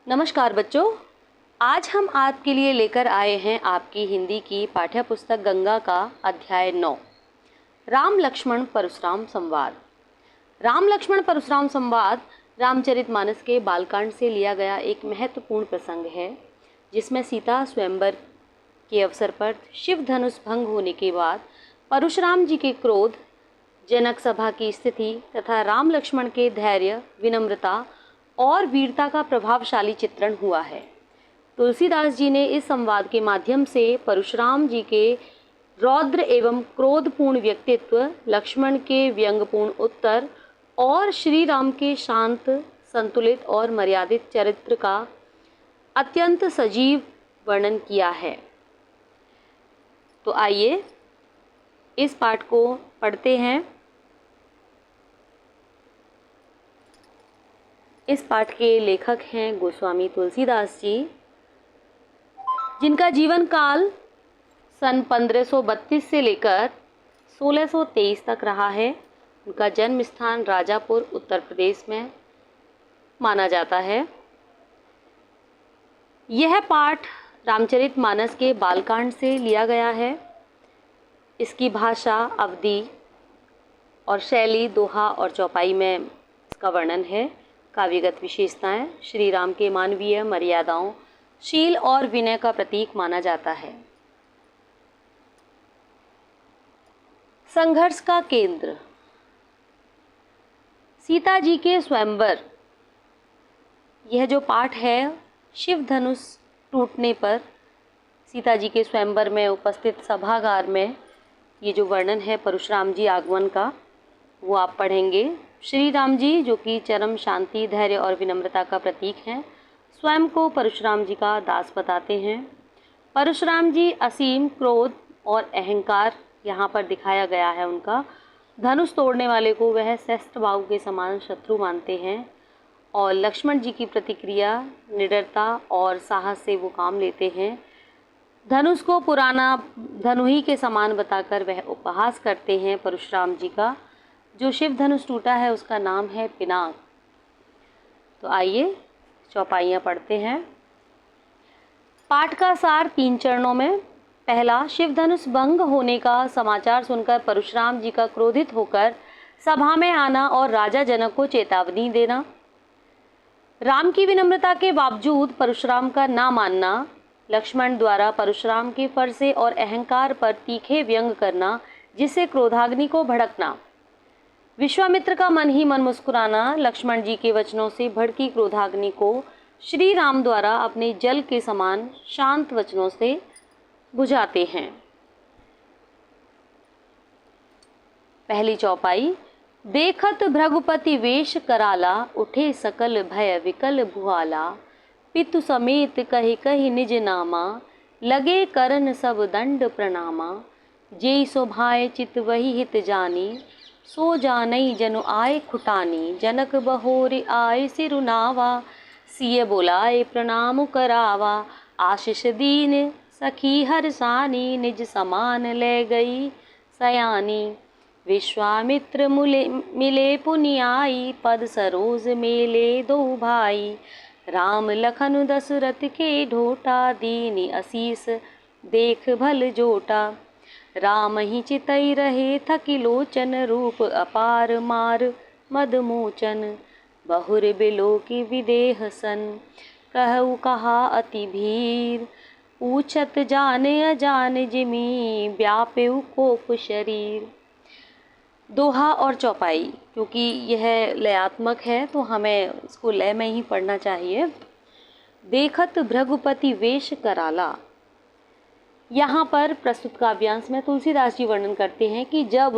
नमस्कार बच्चों, आज हम आपके लिए लेकर आए हैं आपकी हिंदी की पाठ्य पुस्तक गंगा का अध्याय 9 राम लक्ष्मण परशुराम संवाद। राम लक्ष्मण परशुराम संवाद रामचरितमानस के बालकांड से लिया गया एक महत्वपूर्ण प्रसंग है, जिसमें सीता स्वयंवर के अवसर पर शिव धनुष भंग होने के बाद परशुराम जी के क्रोध, जनक सभा की स्थिति तथा राम लक्ष्मण के धैर्य, विनम्रता और वीरता का प्रभावशाली चित्रण हुआ है। तुलसीदास जी ने इस संवाद के माध्यम से परशुराम जी के रौद्र एवं क्रोधपूर्ण व्यक्तित्व, लक्ष्मण के व्यंग्यपूर्ण उत्तर और श्री राम के शांत, संतुलित और मर्यादित चरित्र का अत्यंत सजीव वर्णन किया है। तो आइए इस पाठ को पढ़ते हैं। इस पाठ के लेखक हैं गोस्वामी तुलसीदास जी, जिनका जीवन काल सन 1532 से लेकर 1623 तक रहा है। उनका जन्म स्थान राजापुर उत्तर प्रदेश में माना जाता है। यह पाठ रामचरितमानस के बालकांड से लिया गया है। इसकी भाषा, अवधि और शैली दोहा और चौपाई में इसका वर्णन है। काव्यगत विशेषताएं, श्री राम के मानवीय मर्यादाओं, शील और विनय का प्रतीक माना जाता है। संघर्ष का केंद्र, सीता जी के स्वयंवर। यह जो पाठ है, शिव धनुष टूटने पर सीता जी के स्वयंवर में उपस्थित सभागार में ये जो वर्णन है परशुराम जी आगमन का, वो आप पढ़ेंगे। श्री राम जी, जो कि चरम शांति, धैर्य और विनम्रता का प्रतीक हैं, स्वयं को परशुराम जी का दास बताते हैं। परशुराम जी असीम क्रोध और अहंकार यहाँ पर दिखाया गया है उनका। धनुष तोड़ने वाले को वह सहस्त्र बाहु के समान शत्रु मानते हैं और लक्ष्मण जी की प्रतिक्रिया, निडरता और साहस से वो काम लेते हैं। धनुष को पुराना धनुही के समान बताकर वह उपहास करते हैं परशुराम जी का। जो शिव धनुष टूटा है उसका नाम है पिनाक। तो आइए चौपाइयाँ पढ़ते हैं। पाठ का सार 3 चरणों में। पहला, शिव धनुष भंग होने का समाचार सुनकर परशुराम जी का क्रोधित होकर सभा में आना और राजा जनक को चेतावनी देना। राम की विनम्रता के बावजूद परशुराम का ना मानना। लक्ष्मण द्वारा परशुराम के फरसे और अहंकार पर तीखे व्यंग करना, जिससे क्रोधाग्नि को भड़कना। विश्वामित्र का मन ही मन मुस्कुराना। लक्ष्मण जी के वचनों से भड़की क्रोधाग्नि को श्री राम द्वारा अपने जल के समान शांत वचनों से बुझाते हैं। पहली चौपाई। देखत भृगुपति वेश कराला, उठे सकल भय विकल भुआला। पितु समेत कहि कहि निज नामा, लगे करन सब दंड प्रणामा। जेई शोभाए चित वही हित जानी, सो जानई जनु आए खुटानी। जनक बहोर आए सिरुनावा, सिय बोलाए प्रणाम करावा। आशीष दीन सखी हरसानी, निज समान ले गई सयानी। विश्वामित्र मिले पुनियाई, पद सरोज मेले दो भाई। राम लखन दशरथ के ढोटा, दीनी असीस देख भल जोटा। राम ही चितई रहे थकी लोचन, रूप अपार मार मदमोचन। बहुर बिलो की विदेह सन, कहु कहा अति भीर। पूछत जाने अजान जिमी, व्यापेउ कोप शरीर। दोहा और चौपाई, क्योंकि यह लयात्मक है तो हमें इसको लय में ही पढ़ना चाहिए। देखत भृगुपति वेश कराला। यहाँ पर प्रस्तुत काव्यांश में तुलसीदास जी वर्णन करते हैं कि जब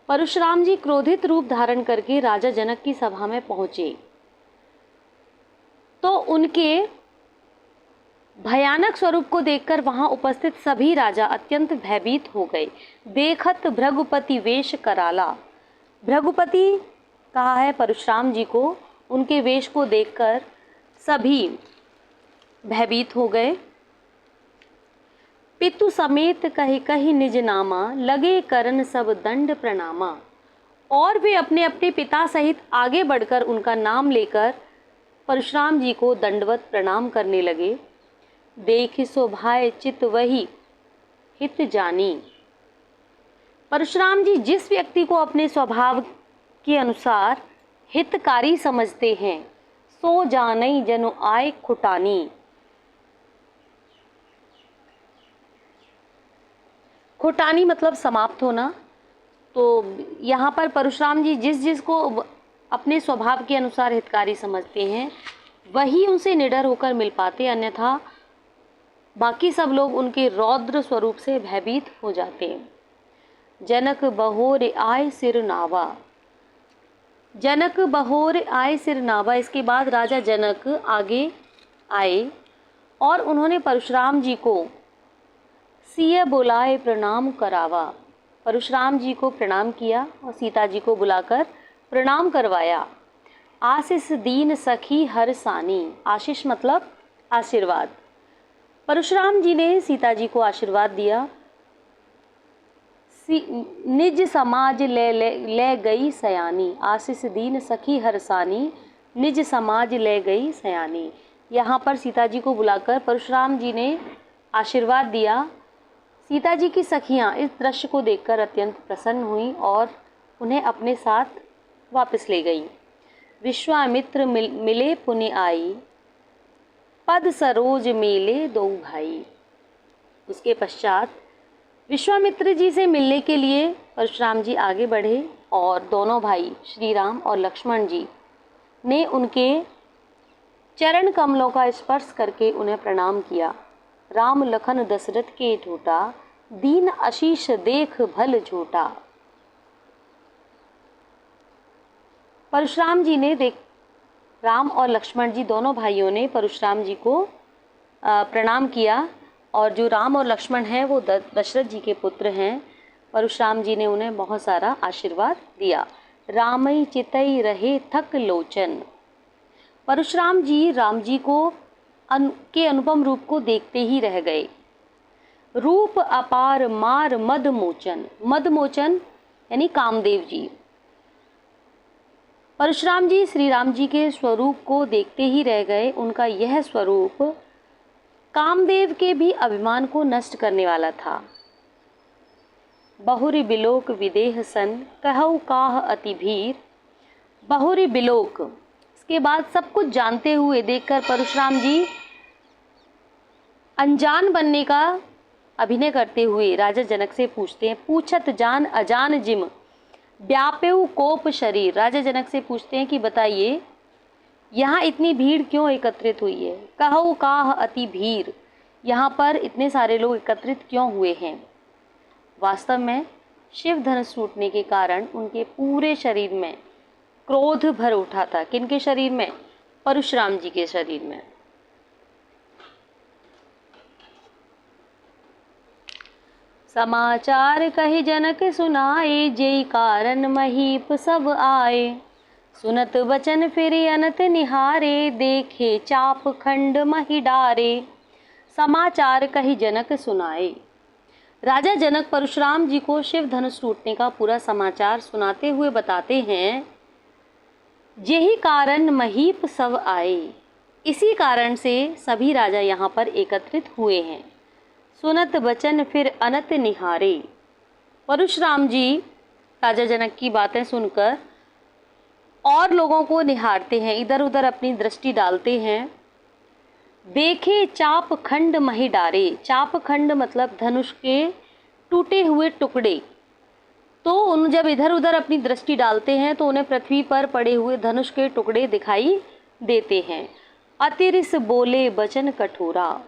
परशुराम जी क्रोधित रूप धारण करके राजा जनक की सभा में पहुंचे तो उनके भयानक स्वरूप को देखकर वहां उपस्थित सभी राजा अत्यंत भयभीत हो गए। देखत भृगुपति वेश कराला। भृगुपति कहा है परशुराम जी को, उनके वेश को देखकर सभी भयभीत हो गए। पितु समेत कहि कहि निज नामा, लगे करन सब दंड प्रणामा। और वे अपने अपने पिता सहित आगे बढ़कर उनका नाम लेकर परशुराम जी को दंडवत प्रणाम करने लगे। देख शोभाए चित वही हित जानी। परशुराम जी जिस व्यक्ति को अपने स्वभाव के अनुसार हितकारी समझते हैं, सो जानई जनु आए खुटानी। खुटानी मतलब समाप्त होना। तो यहाँ पर परशुराम जी जिस जिस को अपने स्वभाव के अनुसार हितकारी समझते हैं, वही उनसे निडर होकर मिल पाते, अन्यथा बाकी सब लोग उनके रौद्र स्वरूप से भयभीत हो जाते हैं। जनक बहोर आए सिर नावा। जनक बहोर आए सिर नावा। इसके बाद राजा जनक आगे आए और उन्होंने परशुराम जी को सिय बुलाए प्रणाम करावा। परशुराम जी को प्रणाम किया और सीता जी को बुलाकर प्रणाम करवाया। आशीष दीन सखी हर सानी। आशीष मतलब आशीर्वाद। परशुराम जी ने सीता जी को आशीर्वाद दिया। निज समाज ले गई सयानी। आशीष दीन सखी हर सानी, निज समाज ले गई सयानी। यहाँ पर सीता जी को बुलाकर परशुराम जी ने आशीर्वाद दिया। सीता जी की सखियाँ इस दृश्य को देखकर अत्यंत प्रसन्न हुईं और उन्हें अपने साथ वापस ले गईं। विश्वामित्र मिले पुनि आई, पद सरोज मेले दो भाई। उसके पश्चात विश्वामित्र जी से मिलने के लिए परशुराम जी आगे बढ़े और दोनों भाई श्री राम और लक्ष्मण जी ने उनके चरण कमलों का स्पर्श करके उन्हें प्रणाम किया। राम लखन दशरथ के टूटा, दीन आशीष देख भल झूठा। परशुराम जी ने राम और लक्ष्मण जी दोनों भाइयों ने परशुराम जी को प्रणाम किया और जो राम और लक्ष्मण हैं वो दशरथ जी के पुत्र हैं। परशुराम जी ने उन्हें बहुत सारा आशीर्वाद दिया। रामई चितई रहे थक लोचन। परशुराम जी राम जी को के अनुपम रूप को देखते ही रह गए। रूप अपार मार मद मोचन। मद मोचन यानी कामदेव जी। परशुराम जी श्री राम जी के स्वरूप को देखते ही रह गए। उनका यह स्वरूप कामदेव के भी अभिमान को नष्ट करने वाला था। बहुरी बिलोक विदेह सन, कहऊ काह अति भीर। बहुरी बिलोक, इसके बाद सब कुछ जानते हुए देखकर परशुराम जी अनजान बनने का अभिनय करते हुए राजा जनक से पूछते हैं, पूछत जान अजान जिम व्यापेउ कोप शरीर। राजा जनक से पूछते हैं कि बताइए यहाँ इतनी भीड़ क्यों एकत्रित हुई है। कहऊ काह अति भीड़, यहाँ पर इतने सारे लोग एकत्रित क्यों हुए हैं। वास्तव में शिव धनुष टूटने के कारण उनके पूरे शरीर में क्रोध भर उठा था। किनके शरीर में? परशुराम जी के शरीर में। समाचार कहि जनक सुनाए, जेई कारण महीप सब आए। सुनत बचन फिर अनत निहारे, देखे चाप खंड मही डारे। समाचार कहि जनक सुनाए। राजा जनक परशुराम जी को शिव धनुष टूटने का पूरा समाचार सुनाते हुए बताते हैं, यही कारण महीप सब आए। इसी कारण से सभी राजा यहाँ पर एकत्रित हुए हैं। सुनत बचन फिर अनत निहारे। परशुराम जी राजा जनक की बातें सुनकर और लोगों को निहारते हैं, इधर उधर अपनी दृष्टि डालते हैं। देखे चाप खंड मही डारे। चाप खंड मतलब धनुष के टूटे हुए टुकड़े। तो उन जब इधर उधर अपनी दृष्टि डालते हैं तो उन्हें पृथ्वी पर पड़े हुए धनुष के टुकड़े दिखाई देते हैं। अतिरिस बोले बचन कठोरा।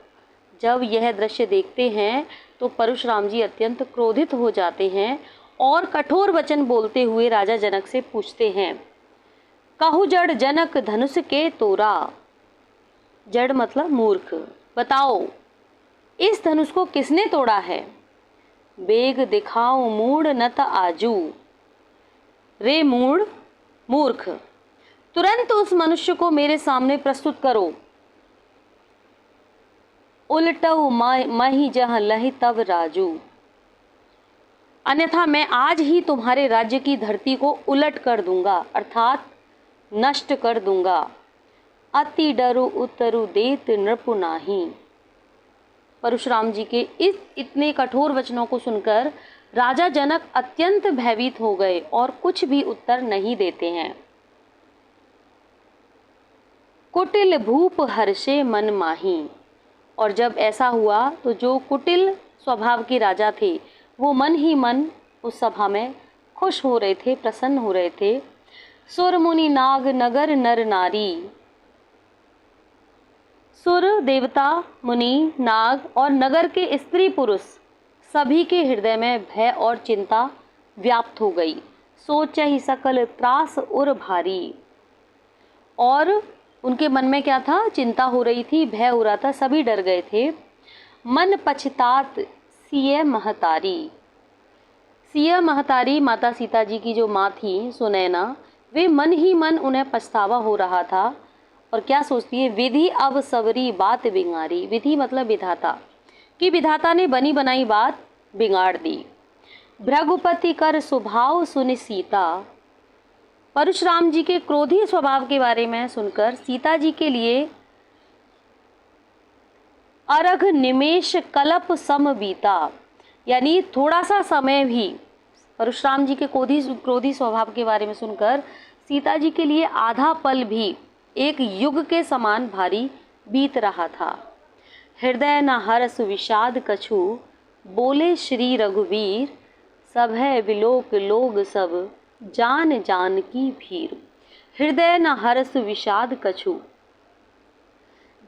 जब यह दृश्य देखते हैं तो परशुराम जी अत्यंत क्रोधित हो जाते हैं और कठोर वचन बोलते हुए राजा जनक से पूछते हैं, कहु जड़ जनक धनुष के तोरा। जड़ मतलब मूर्ख, बताओ इस धनुष को किसने तोड़ा है। बेग दिखाओ मूढ़ नत आजू। रे मूढ़, मूर्ख, तुरंत उस मनुष्य को मेरे सामने प्रस्तुत करो। उलटऊ मही जह लही तब राजू। अन्यथा मैं आज ही तुम्हारे राज्य की धरती को उलट कर दूंगा, अर्थात नष्ट कर दूंगा। अति डरु उतरु देत नृपु नाही। परशुराम जी के इस इतने कठोर वचनों को सुनकर राजा जनक अत्यंत भयभीत हो गए और कुछ भी उत्तर नहीं देते हैं। कुटिल भूप हर्षे मन माही। और जब ऐसा हुआ तो जो कुटिल स्वभाव के राजा थे वो मन ही मन उस सभा में खुश हो रहे थे, प्रसन्न हो रहे थे। सुर मुनि नाग नगर नर नारी। सुर देवता मुनि नाग और नगर के स्त्री पुरुष सभी के हृदय में भय और चिंता व्याप्त हो गई। सोच ही सकल त्रास उर भारी। और उनके मन में क्या था, चिंता हो रही थी, भय हो रहा था, सभी डर गए थे। मन पछतात सिय महतारी। सिय महतारी माता सीता जी की जो माँ थी सुनैना, वे मन ही मन उन्हें पछतावा हो रहा था और क्या सोचती है, विधि अब सबरी बात बिगाड़ी। विधि मतलब विधाता, कि विधाता ने बनी बनाई बात बिगाड़ दी। भृगुपति कर स्वभाव सुनि सीता। परशुराम जी के क्रोधी स्वभाव के बारे में सुनकर सीता जी के लिए अर्घ निमेष कल्प सम बीता। यानी थोड़ा सा समय भी परशुराम जी के क्रोधी स्वभाव के बारे में सुनकर सीता जी के लिए आधा पल भी एक युग के समान भारी बीत रहा था। हृदय न हर्ष विषाद कछु, बोले श्री रघुवीर। सब है विलोक लोग सब, जान जान की भीर। हृदय न हर्ष विषाद कछु।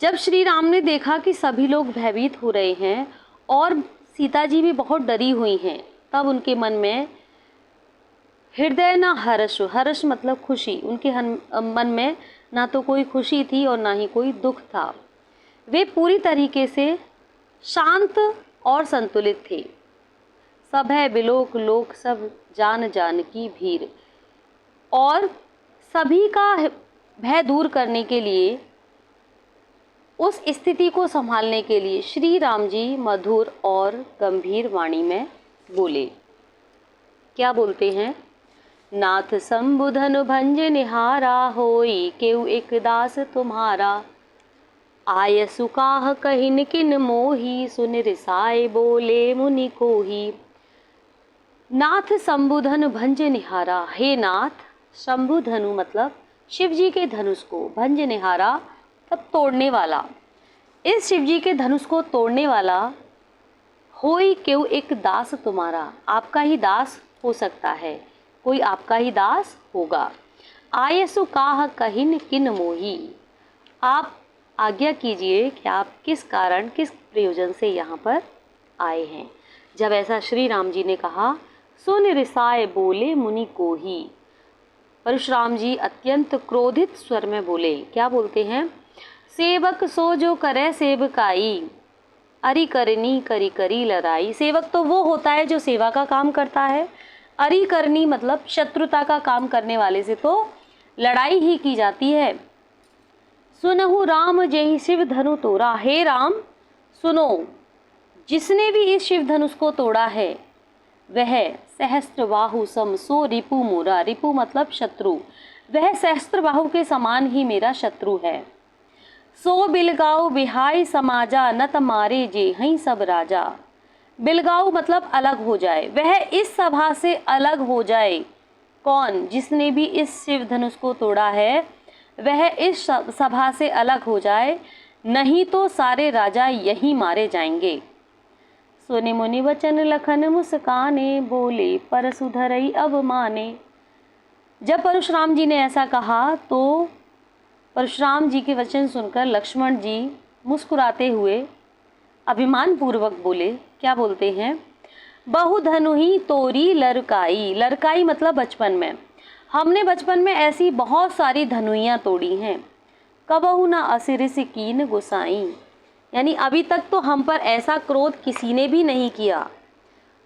जब श्री राम ने देखा कि सभी लोग भयभीत हो रहे हैं और सीता जी भी बहुत डरी हुई हैं, तब उनके मन में हृदय न हर्ष, हर्ष मतलब खुशी, उनके मन में ना तो कोई खुशी थी और ना ही कोई दुख था। वे पूरी तरीके से शांत और संतुलित थे। सब है विलोक लोक सब, जान जान की भीर। और सभी का भय दूर करने के लिए, उस स्थिति को संभालने के लिए श्री राम जी मधुर और गंभीर वाणी में बोले। क्या बोलते हैं, नाथ संबुधन भंज निहारा, होई केउ एक दास तुम्हारा। आय सुकाह कहिन किन मोही, सुन रिसाए बोले मुनि कोही। नाथ शंभुधनु भंज निहारा। हे नाथ, शंभुधनु मतलब शिव जी के धनुष को, भंज निहारा तब तोड़ने वाला। इस शिव जी के धनुष को तोड़ने वाला, होई केउ एक दास तुम्हारा, आपका ही दास हो सकता है, कोई आपका ही दास होगा। आयसु काह कहिन किन मोही। आप आज्ञा कीजिए कि आप किस कारण, किस प्रयोजन से यहाँ पर आए हैं। जब ऐसा श्री राम जी ने कहा, सुन रिसाए बोले मुनि को ही। परशुराम जी अत्यंत क्रोधित स्वर में बोले। क्या बोलते हैं, सेवक सो जो करे सेवकाई, अरि करनी करी करी लड़ाई। सेवक तो वो होता है जो सेवा का काम करता है, अरि करनी मतलब शत्रुता का काम करने वाले से तो लड़ाई ही की जाती है। सुनहु राम जेहि शिव धनु तोड़ा। हे राम सुनो, जिसने भी इस शिव धनुष को तोड़ा है वह सहस्त्र बाहु सम सो रिपु मोरा। रिपु मतलब शत्रु, वह सहस्त्र बाहु के समान ही मेरा शत्रु है। सो बिलगाओ बिहाई समाजा, नत मारे जे हई सब राजा। बिलगाओ मतलब अलग हो जाए, वह इस सभा से अलग हो जाए। कौन, जिसने भी इस शिव धनुष को तोड़ा है वह इस सभा से अलग हो जाए, नहीं तो सारे राजा यहीं मारे जाएंगे। सुनि मुनि वचन लखन मुस्काने, बोले परसु धरई अब माने। जब परशुराम जी ने ऐसा कहा तो परशुराम जी के वचन सुनकर लक्ष्मण जी मुस्कुराते हुए अभिमान पूर्वक बोले। क्या बोलते हैं, बहुधनु ही तोरी लरकाई। लरकाई मतलब बचपन में, हमने बचपन में ऐसी बहुत सारी धनुइयाँ तोड़ी हैं। कबहु न असिरिस कीन गुसाई, यानी अभी तक तो हम पर ऐसा क्रोध किसी ने भी नहीं किया।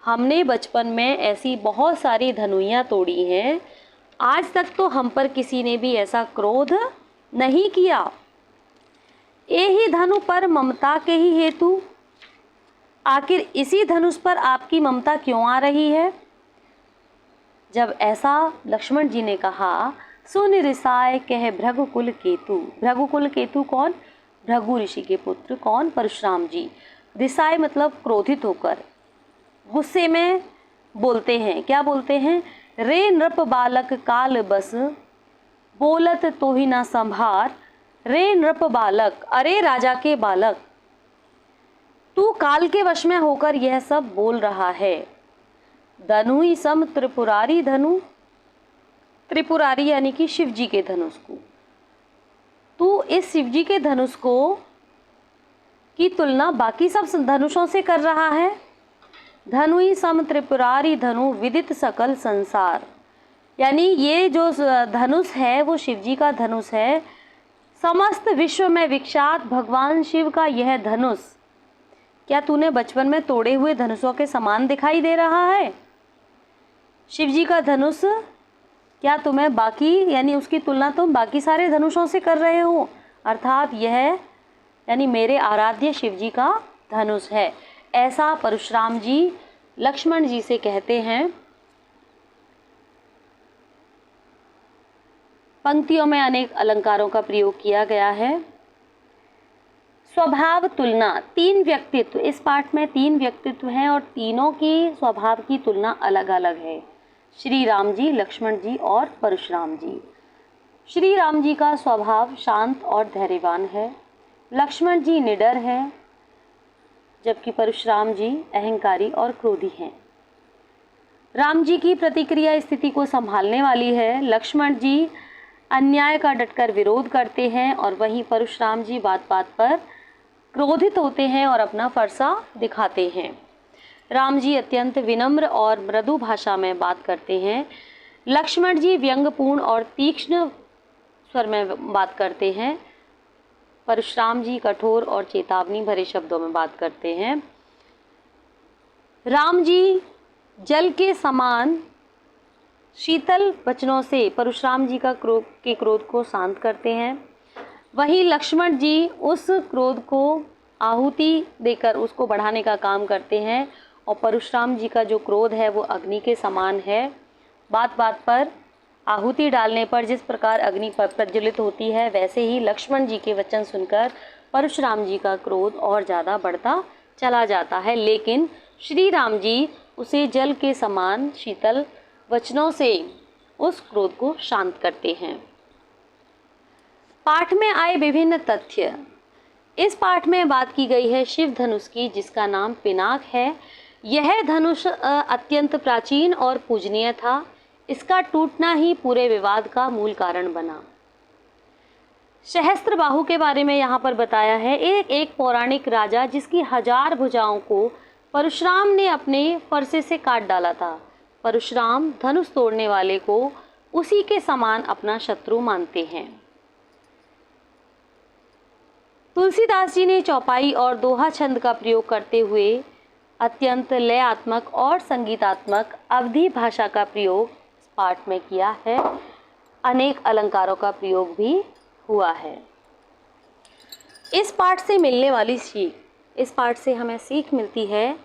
हमने बचपन में ऐसी बहुत सारी धनुइयाँ तोड़ी हैं, आज तक तो हम पर किसी ने भी ऐसा क्रोध नहीं किया। यही धनु पर ममता के ही हेतु, आखिर इसी धनुष पर आपकी ममता क्यों आ रही है। जब ऐसा लक्ष्मण जी ने कहा सुन रिसाय कह भृगुकुल केतु। भृगुकुल केतु कौन? भृगु ऋषि के पुत्र। कौन? परशुराम जी। रिसाय मतलब क्रोधित होकर, गुस्से में बोलते हैं। क्या बोलते हैं? रे नृप बालक काल बस, बोलत तो ही ना संभार। रे नृप बालक, अरे राजा के बालक, तू काल के वश में होकर यह सब बोल रहा है। धनु ही सम त्रिपुरारी धनु, त्रिपुरारी यानी कि शिव जी के धनुष को, तू इस शिव जी के धनुष को की तुलना बाकी सब धनुषों से कर रहा है। धनु ही सम त्रिपुरारी धनु, विदित सकल संसार। यानी ये जो धनुष है वो शिव जी का धनुष है। समस्त विश्व में विख्यात भगवान शिव का यह धनुष क्या तूने बचपन में तोड़े हुए धनुषों के समान दिखाई दे रहा है? शिव जी का धनुष क्या तुम्हें बाकी यानी उसकी तुलना तुम बाकी सारे धनुषों से कर रहे हो? अर्थात यह यानी मेरे आराध्य शिव जी का धनुष है। ऐसा परशुराम जी लक्ष्मण जी से कहते हैं। पंक्तियों में अनेक अलंकारों का प्रयोग किया गया है। स्वभाव तुलना, तीन व्यक्तित्व, इस पाठ में तीन व्यक्तित्व हैं और तीनों की स्वभाव की तुलना अलग अलग है। श्री राम जी, लक्ष्मण जी और परशुराम जी। श्री राम जी का स्वभाव शांत और धैर्यवान है। लक्ष्मण जी निडर हैं, जबकि परशुराम जी अहंकारी और क्रोधी हैं। राम जी की प्रतिक्रिया स्थिति को संभालने वाली है। लक्ष्मण जी अन्याय का डटकर विरोध करते हैं और वहीं परशुराम जी बात बात पर क्रोधित होते हैं और अपना फरसा दिखाते हैं। राम जी अत्यंत विनम्र और मृदु भाषा में बात करते हैं। लक्ष्मण जी व्यंग्यपूर्ण और तीक्ष्ण स्वर में बात करते हैं। परशुराम जी कठोर और चेतावनी भरे शब्दों में बात करते हैं। राम जी जल के समान शीतल वचनों से परशुराम जी का क्रोध को शांत करते हैं। वहीं लक्ष्मण जी उस क्रोध को आहुति देकर उसको बढ़ाने का काम करते हैं और परशुराम जी का जो क्रोध है वो अग्नि के समान है। बात बात पर आहुति डालने पर जिस प्रकार अग्नि प्रज्वलित होती है, वैसे ही लक्ष्मण जी के वचन सुनकर परशुराम जी का क्रोध और ज़्यादा बढ़ता चला जाता है। लेकिन श्री राम जी उसे जल के समान शीतल वचनों से उस क्रोध को शांत करते हैं। पाठ में आए विभिन्न तथ्य। इस पाठ में बात की गई है शिव धनुष की, जिसका नाम पिनाक है। यह धनुष अत्यंत प्राचीन और पूजनीय था। इसका टूटना ही पूरे विवाद का मूल कारण बना। सहस्त्रबाहु के बारे में यहाँ पर बताया है। एक पौराणिक राजा जिसकी 1000 भुजाओं को परशुराम ने अपने फरसे से काट डाला था। परशुराम धनुष तोड़ने वाले को उसी के समान अपना शत्रु मानते हैं। तुलसीदास जी ने चौपाई और दोहा छंद का प्रयोग करते हुए अत्यंत लयात्मक और संगीतात्मक अवधी भाषा का प्रयोग इस पाठ में किया है। अनेक अलंकारों का प्रयोग भी हुआ है। इस पाठ से मिलने वाली सीख, इस पाठ से हमें सीख मिलती है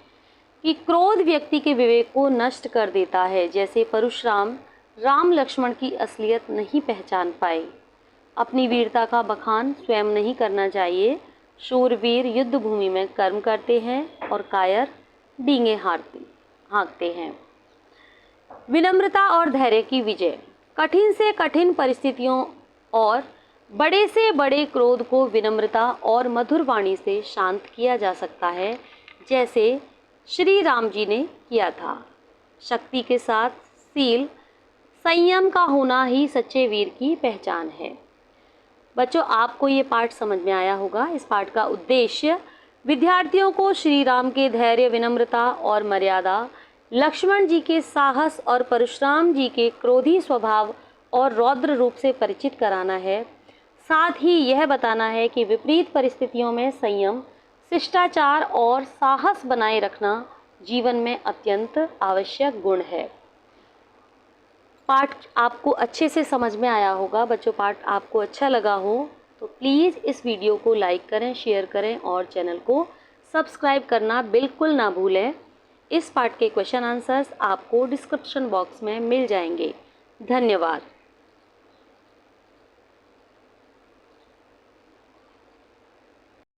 कि क्रोध व्यक्ति के विवेक को नष्ट कर देता है। जैसे परशुराम राम लक्ष्मण की असलियत नहीं पहचान पाए। अपनी वीरता का बखान स्वयं नहीं करना चाहिए। शूरवीर युद्ध भूमि में कर्म करते हैं और कायर डींगे हाँकते हैं। विनम्रता और धैर्य की विजय। कठिन से कठिन परिस्थितियों और बड़े से बड़े क्रोध को विनम्रता और मधुर वाणी से शांत किया जा सकता है, जैसे श्री राम जी ने किया था। शक्ति के साथ शील संयम का होना ही सच्चे वीर की पहचान है। बच्चों, आपको ये पाठ समझ में आया होगा। इस पाठ का उद्देश्य विद्यार्थियों को श्री राम के धैर्य, विनम्रता और मर्यादा, लक्ष्मण जी के साहस और परशुराम जी के क्रोधी स्वभाव और रौद्र रूप से परिचित कराना है। साथ ही यह बताना है कि विपरीत परिस्थितियों में संयम, शिष्टाचार और साहस बनाए रखना जीवन में अत्यंत आवश्यक गुण है। पाठ आपको अच्छे से समझ में आया होगा। बच्चों, पाठ आपको अच्छा लगा हो तो प्लीज़ इस वीडियो को लाइक करें, शेयर करें और चैनल को सब्सक्राइब करना बिल्कुल ना भूलें। इस पाठ के क्वेश्चन आंसर्स आपको डिस्क्रिप्शन बॉक्स में मिल जाएंगे। धन्यवाद।